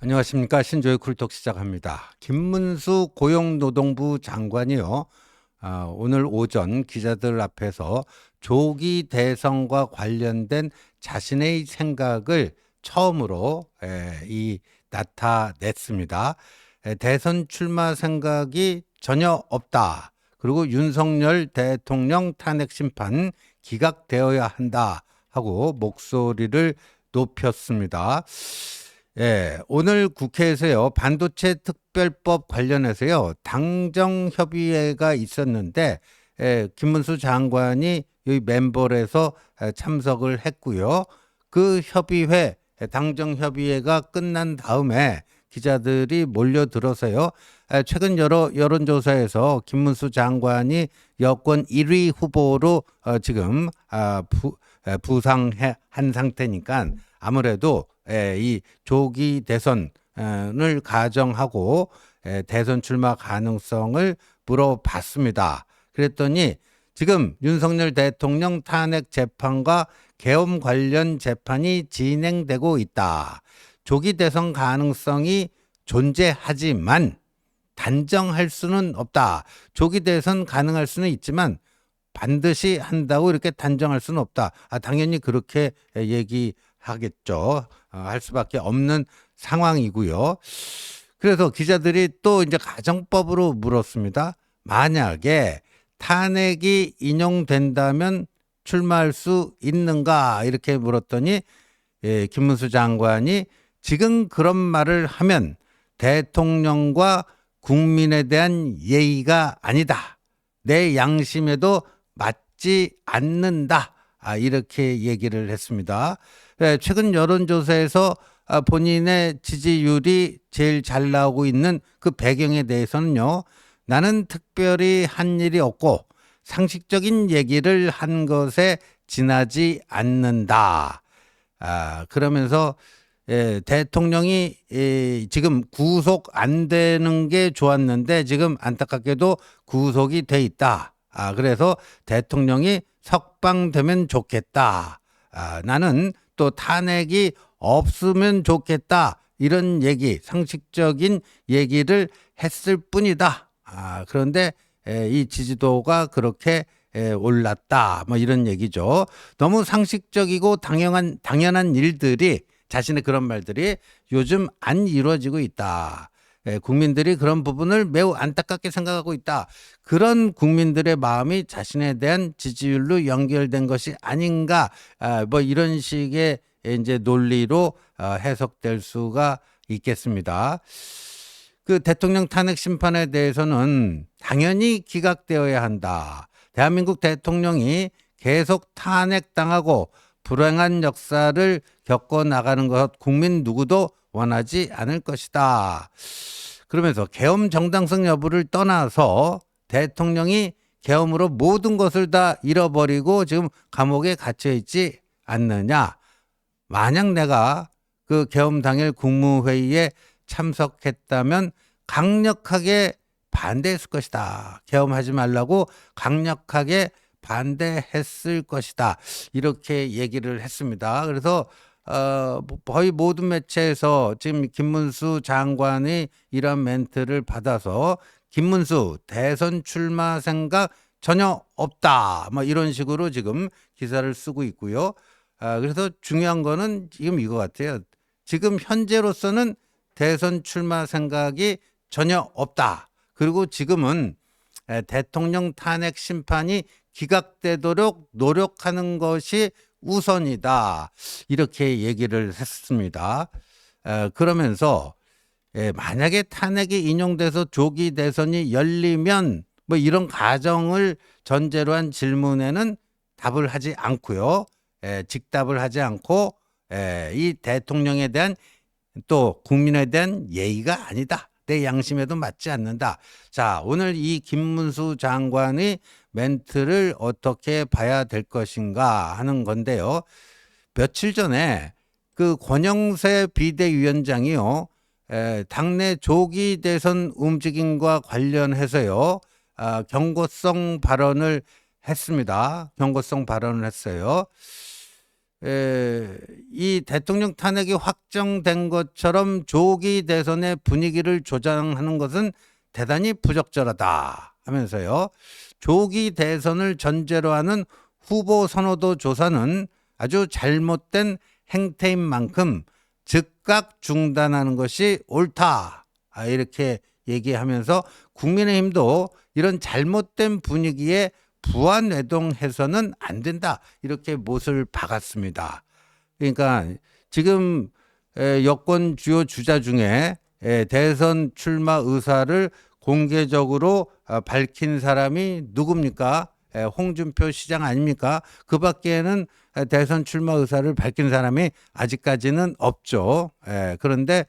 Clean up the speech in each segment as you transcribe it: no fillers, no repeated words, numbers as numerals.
안녕하십니까. 신조의 쿨톡 시작합니다. 김문수 고용노동부 장관이요. 오늘 오전 기자들 앞에서 조기 대선과 관련된 자신의 생각을 처음으로 나타냈습니다. 대선 출마 생각이 전혀 없다. 그리고 윤석열 대통령 탄핵 심판 기각되어야 한다 하고 목소리를 높였습니다. 오늘 국회에서요, 반도체 특별법 관련해서요, 당정협의회가 있었는데, 김문수 장관이 이 멤버에서 참석을 했고요. 그 협의회, 당정협의회가 끝난 다음에 기자들이 몰려들어서요, 최근 여러 여론조사에서 김문수 장관이 여권 1위 후보로 지금 부상한 상태니까 아무래도 이 조기 대선을 가정하고 대선 출마 가능성을 물어봤습니다. 그랬더니 지금 윤석열 대통령 탄핵 재판과 계엄 관련 재판이 진행되고 있다. 조기 대선 가능성이 존재하지만 단정할 수는 없다. 조기 대선 가능할 수는 있지만 반드시 한다고 이렇게 단정할 수는 없다. 당연히 그렇게 얘기하겠죠. 할 수밖에 없는 상황이고요. 그래서 기자들이 또 이제 가정법으로 물었습니다. 만약에 탄핵이 인용된다면 출마할 수 있는가 이렇게 물었더니 김문수 장관이 지금 그런 말을 하면 대통령과 국민에 대한 예의가 아니다. 내 양심에도 맞지 않는다. 이렇게 얘기를 했습니다. 최근 여론조사에서 본인의 지지율이 제일 잘 나오고 있는 그 배경에 대해서는요. 나는 특별히 한 일이 없고 상식적인 얘기를 한 것에 지나지 않는다. 그러면서 대통령이 지금 구속 안 되는 게 좋았는데 지금 안타깝게도 구속이 돼 있다. 그래서 대통령이 석방되면 좋겠다. 나는 또 탄핵이 없으면 좋겠다. 이런 얘기, 상식적인 얘기를 했을 뿐이다. 그런데 이 지지도가 그렇게 올랐다. 뭐 이런 얘기죠. 너무 상식적이고 당연한 일들이 자신의 그런 말들이 요즘 안 이루어지고 있다. 국민들이 그런 부분을 매우 안타깝게 생각하고 있다. 그런 국민들의 마음이 자신에 대한 지지율로 연결된 것이 아닌가. 뭐 이런 식의 이제 논리로 해석될 수가 있겠습니다. 그 대통령 탄핵 심판에 대해서는 당연히 기각되어야 한다. 대한민국 대통령이 계속 탄핵당하고 불행한 역사를 겪어 나가는 것 국민 누구도 원하지 않을 것이다. 그러면서 계엄 정당성 여부를 떠나서 대통령이 계엄으로 모든 것을 다 잃어버리고 지금 감옥에 갇혀 있지 않느냐. 만약 내가 그 계엄 당일 국무회의에 참석했다면 강력하게 반대했을 것이다. 계엄하지 말라고 강력하게 반대했을 것이다. 이렇게 얘기를 했습니다. 그래서 거의 모든 매체에서 지금 김문수 장관이 이런 멘트를 받아서 김문수 대선 출마 생각 전혀 없다. 뭐 이런 식으로 지금 기사를 쓰고 있고요. 그래서 중요한 거는 지금 이거 같아요. 지금 현재로서는 대선 출마 생각이 전혀 없다. 그리고 지금은 대통령 탄핵 심판이 기각되도록 노력하는 것이 우선이다. 이렇게 얘기를 했습니다. 그러면서 만약에 탄핵이 인용돼서 조기 대선이 열리면 뭐 이런 가정을 전제로 한 질문에는 답을 하지 않고요. 직답을 하지 않고 이 대통령에 대한 또 국민에 대한 예의가 아니다. 내 양심에도 맞지 않는다. 자, 오늘 이 김문수 장관의 멘트를 어떻게 봐야 될 것인가 하는 건데요. 며칠 전에 그 권영세 비대위원장이요. 당내 조기 대선 움직임과 관련해서요. 경고성 발언을 했습니다. 경고성 발언을 했어요. 이 대통령 탄핵이 확정된 것처럼 조기 대선의 분위기를 조장하는 것은 대단히 부적절하다 하면서요. 조기 대선을 전제로 하는 후보 선호도 조사는 아주 잘못된 행태인 만큼 즉각 중단하는 것이 옳다. 이렇게 얘기하면서 국민의힘도 이런 잘못된 분위기에 부안외동해서는 안 된다. 이렇게 못을 박았습니다. 그러니까 지금 여권 주요 주자 중에 대선 출마 의사를 공개적으로 밝힌 사람이 누굽니까? 홍준표 시장 아닙니까? 그 밖에는 대선 출마 의사를 밝힌 사람이 아직까지는 없죠. 그런데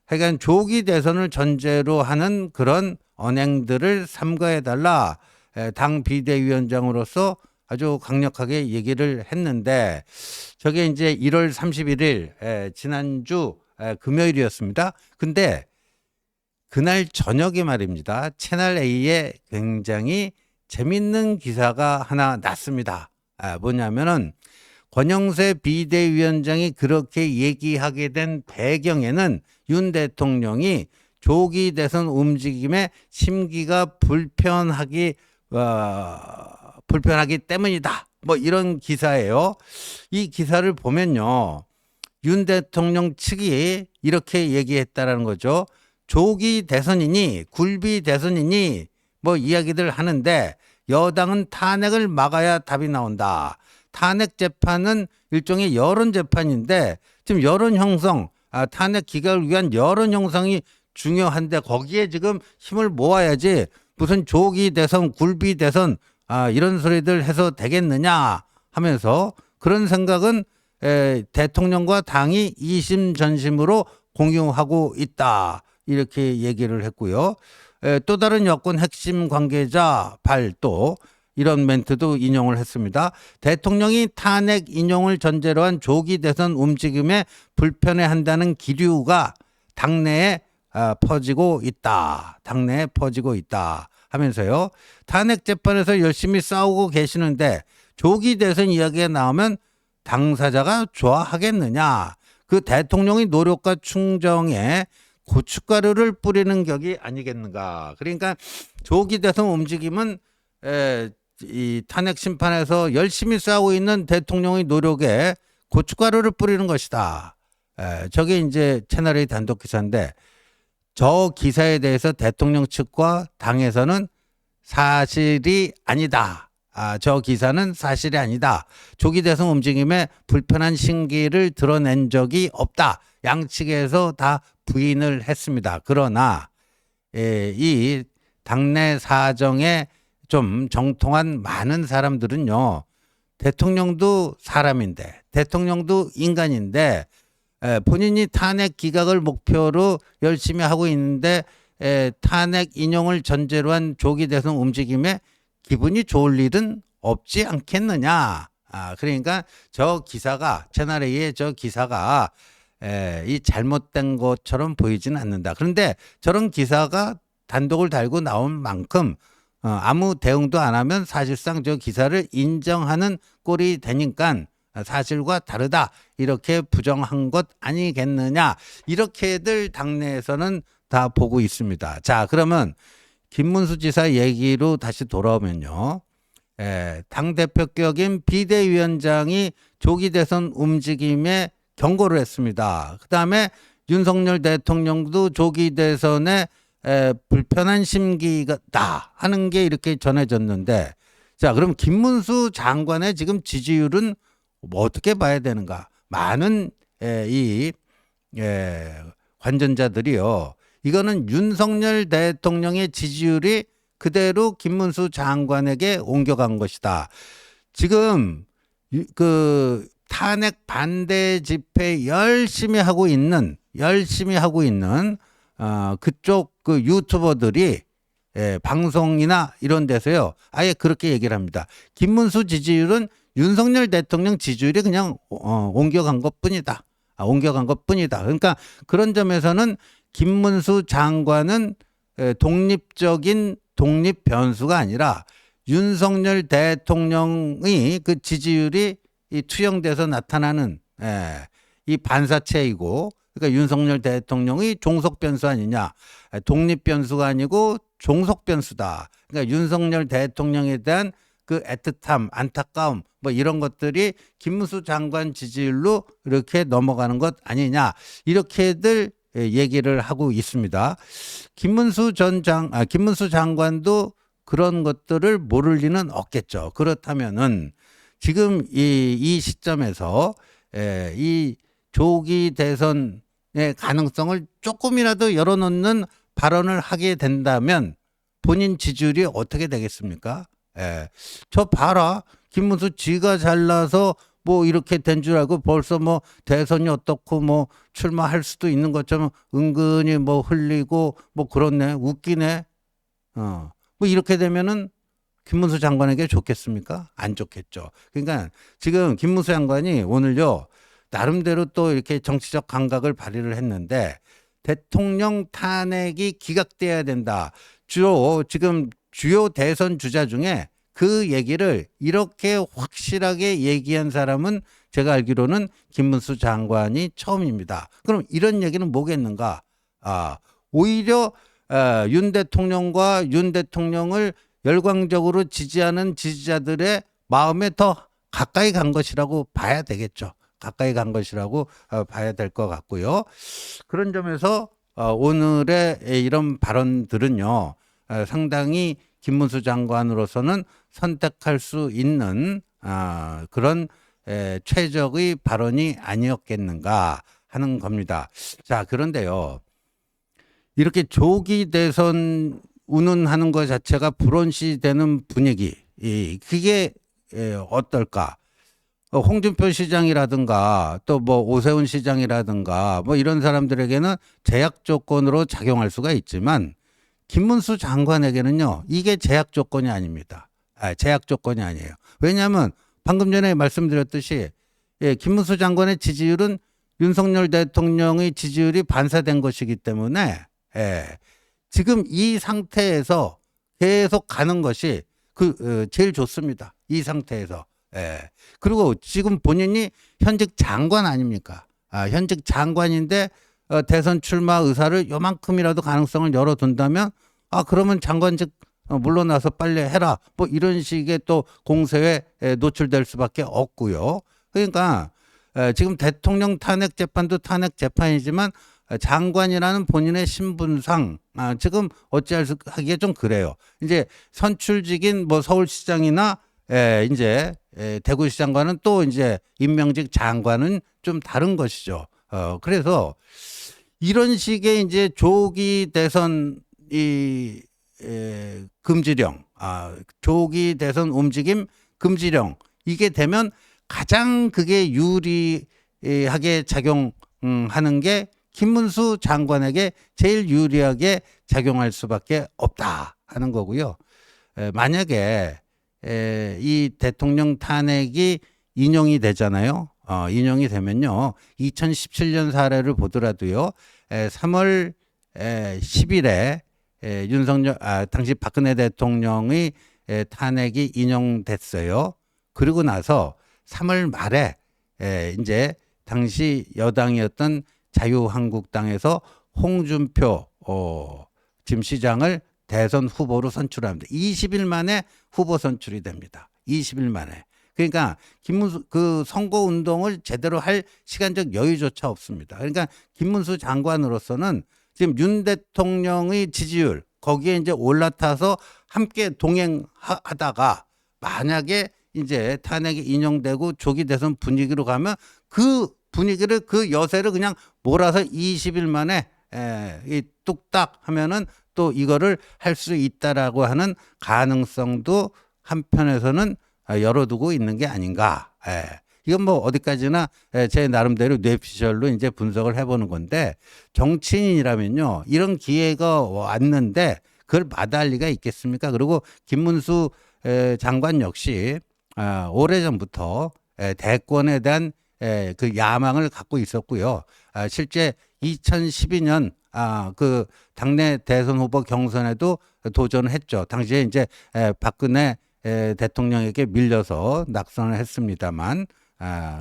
하여간 조기 대선을 전제로 하는 그런 언행들을 삼가해달라. 당 비대위원장으로서 아주 강력하게 얘기를 했는데 저게 이제 1월 31일 지난주 금요일이었습니다. 근데 그날 저녁에 말입니다. 채널A에 굉장히 재밌는 기사가 하나 났습니다. 뭐냐면은 권영세 비대위원장이 그렇게 얘기하게 된 배경에는 윤 대통령이 조기 대선 움직임에 심기가 불편하기 때문이다. 뭐 이런 기사예요. 이 기사를 보면요. 윤 대통령 측이 이렇게 얘기했다라는 거죠. 조기 대선이니 굴비 대선이니 뭐 이야기들 하는데 여당은 탄핵을 막아야 답이 나온다. 탄핵 재판은 일종의 여론 재판인데 지금 여론 형성, 탄핵 기각을 위한 여론 형성이 중요한데 거기에 지금 힘을 모아야지 무슨 조기 대선, 굴비 대선 이런 소리들 해서 되겠느냐 하면서 그런 생각은 대통령과 당이 이심전심으로 공유하고 있다. 이렇게 얘기를 했고요. 또 다른 여권 핵심 관계자 발도 이런 멘트도 인용을 했습니다. 대통령이 탄핵 인용을 전제로 한 조기 대선 움직임에 불편해한다는 기류가 당내에 퍼지고 있다. 당내에 퍼지고 있다 하면서요. 탄핵 재판에서 열심히 싸우고 계시는데 조기 대선 이야기가 나오면 당사자가 좋아하겠느냐. 그 대통령의 노력과 충정에 고춧가루를 뿌리는 격이 아니겠는가. 그러니까 조기 대선 움직임은 이 탄핵 심판에서 열심히 싸우고 있는 대통령의 노력에 고춧가루를 뿌리는 것이다. 저게 이제 채널A 단독 기사인데 저 기사에 대해서 대통령 측과 당에서는 사실이 아니다. 저 기사는 사실이 아니다. 조기 대선 움직임에 불편한 심기를 드러낸 적이 없다. 양측에서 다 부인을 했습니다. 그러나 이 당내 사정에 좀 정통한 많은 사람들은요. 대통령도 사람인데 대통령도 인간인데 본인이 탄핵 기각을 목표로 열심히 하고 있는데 탄핵 인용을 전제로 한 조기 대선 움직임에 기분이 좋을 일은 없지 않겠느냐. 그러니까 저 기사가 채널A의 저 기사가 이 잘못된 것처럼 보이지는 않는다. 그런데 저런 기사가 단독을 달고 나온 만큼 아무 대응도 안 하면 사실상 저 기사를 인정하는 꼴이 되니까 사실과 다르다 이렇게 부정한 것 아니겠느냐 이렇게들 당내에서는 다 보고 있습니다. 자 그러면 김문수 지사 얘기로 다시 돌아오면요. 당대표격인 비대위원장이 조기 대선 움직임에 경고를 했습니다. 그다음에 윤석열 대통령도 조기 대선에 불편한 심기가 다 하는 게 이렇게 전해졌는데 자 그럼 김문수 장관의 지금 지지율은 뭐 어떻게 봐야 되는가? 많은 이 관전자들이요. 이거는 윤석열 대통령의 지지율이 그대로 김문수 장관에게 옮겨간 것이다. 지금 그 탄핵 반대 집회 열심히 하고 있는 그쪽 그 유튜버들이 방송이나 이런 데서요. 아예 그렇게 얘기를 합니다. 김문수 지지율은 윤석열 대통령 지지율이 그냥 옮겨간 것뿐이다. 옮겨간 것뿐이다. 그러니까 그런 점에서는 김문수 장관은 독립적인 독립 변수가 아니라 윤석열 대통령의 그 지지율이 이 투영돼서 나타나는 이 반사체이고, 그러니까 윤석열 대통령의 종속 변수 아니냐, 독립 변수가 아니고 종속 변수다. 그러니까 윤석열 대통령에 대한 그 애틋함, 안타까움, 뭐 이런 것들이 김문수 장관 지지율로 이렇게 넘어가는 것 아니냐, 이렇게들 얘기를 하고 있습니다. 김문수 장관도 그런 것들을 모를 리는 없겠죠. 그렇다면은 지금 이 시점에서 이 조기 대선의 가능성을 조금이라도 열어놓는 발언을 하게 된다면 본인 지지율이 어떻게 되겠습니까? 저 봐라, 김문수 지가 잘나서 뭐 이렇게 된 줄 알고 벌써 뭐 대선이 어떻고 뭐 출마할 수도 있는 것처럼 은근히 뭐 흘리고 뭐 그렇네, 웃기네. 뭐 이렇게 되면은 김문수 장관에게 좋겠습니까? 안 좋겠죠. 그러니까 지금 김문수 장관이 오늘요, 나름대로 또 이렇게 정치적 감각을 발휘를 했는데, 대통령 탄핵이 기각돼야 된다. 지금 주요 대선 주자 중에 그 얘기를 이렇게 확실하게 얘기한 사람은 제가 알기로는 김문수 장관이 처음입니다. 그럼 이런 얘기는 뭐겠는가? 오히려 윤 대통령과 윤 대통령을 열광적으로 지지하는 지지자들의 마음에 더 가까이 간 것이라고 봐야 되겠죠. 가까이 간 것이라고 봐야 될 것 같고요. 그런 점에서 오늘의 이런 발언들은요, 상당히 김문수 장관으로서는 선택할 수 있는 그런 최적의 발언이 아니었겠는가 하는 겁니다. 자, 그런데요, 이렇게 조기 대선 운운하는 것 자체가 불온시되는 분위기, 그게 어떨까? 홍준표 시장이라든가 또 뭐 오세훈 시장이라든가 뭐 이런 사람들에게는 제약 조건으로 작용할 수가 있지만, 김문수 장관에게는요, 이게 제약 조건이 아닙니다. 제약 조건이 아니에요. 왜냐하면 방금 전에 말씀드렸듯이 김문수 장관의 지지율은 윤석열 대통령의 지지율이 반사된 것이기 때문에 지금 이 상태에서 계속 가는 것이 제일 좋습니다. 이 상태에서. 그리고 지금 본인이 현직 장관 아닙니까? 현직 장관인데 대선 출마 의사를 요만큼이라도 가능성을 열어둔다면, 그러면 장관직 물러나서 빨리 해라, 뭐 이런 식의 또 공세에 노출될 수밖에 없고요. 그러니까 지금 대통령 탄핵 재판도 탄핵 재판이지만 장관이라는 본인의 신분상 지금 어찌하기에 좀 그래요. 이제 선출직인 뭐 서울시장이나 이제 대구시장과는 또 이제 임명직 장관은 좀 다른 것이죠. 그래서 이런 식의 이제 조기 대선 금지령, 조기 대선 움직임 금지령, 이게 되면 가장 그게 유리하게 작용하는 게 김문수 장관에게 제일 유리하게 작용할 수밖에 없다 하는 거고요. 만약에 이 대통령 탄핵이 인용이 되잖아요. 인용이 되면요, 2017년 사례를 보더라도요, 3월 10일에 당시 박근혜 대통령의 탄핵이 인용됐어요. 그리고 나서 3월 말에 이제 당시 여당이었던 자유한국당에서 홍준표 지금 시장을 대선 후보로 선출합니다. 20일 만에 후보 선출이 됩니다. 20일 만에. 그러니까 김문수 그 선거 운동을 제대로 할 시간적 여유조차 없습니다. 그러니까 김문수 장관으로서는 지금 윤 대통령의 지지율 거기에 이제 올라타서 함께 동행하다가 만약에 이제 탄핵이 인용되고 조기 대선 분위기로 가면 그 분위기를 그 여세를 그냥 몰아서 20일 만에 이 뚝딱 하면은 또 이거를 할 수 있다라고 하는 가능성도 한편에서는 열어두고 있는 게 아닌가. 이건 뭐 어디까지나 제 나름대로 뇌피셜로 이제 분석을 해보는 건데, 정치인이라면요, 이런 기회가 왔는데 그걸 마다할 리가 있겠습니까? 그리고 김문수 장관 역시 오래전부터 대권에 대한 그 야망을 갖고 있었고요. 실제 2012년 그 당내 대선 후보 경선에도 도전을 했죠. 당시에 이제 박근혜 대통령에게 밀려서 낙선을 했습니다만,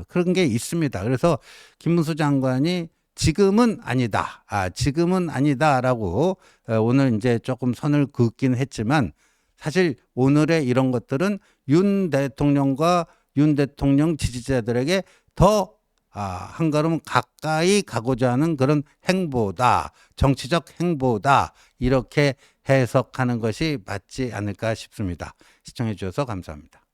그런 게 있습니다. 그래서 김문수 장관이 지금은 아니다. 지금은 아니다라고 오늘 이제 조금 선을 긋긴 했지만 사실 오늘의 이런 것들은 윤 대통령과 윤 대통령 지지자들에게 더 한 걸음 가까이 가고자 하는 그런 행보다, 정치적 행보다, 이렇게 해석하는 것이 맞지 않을까 싶습니다. 시청해 주셔서 감사합니다.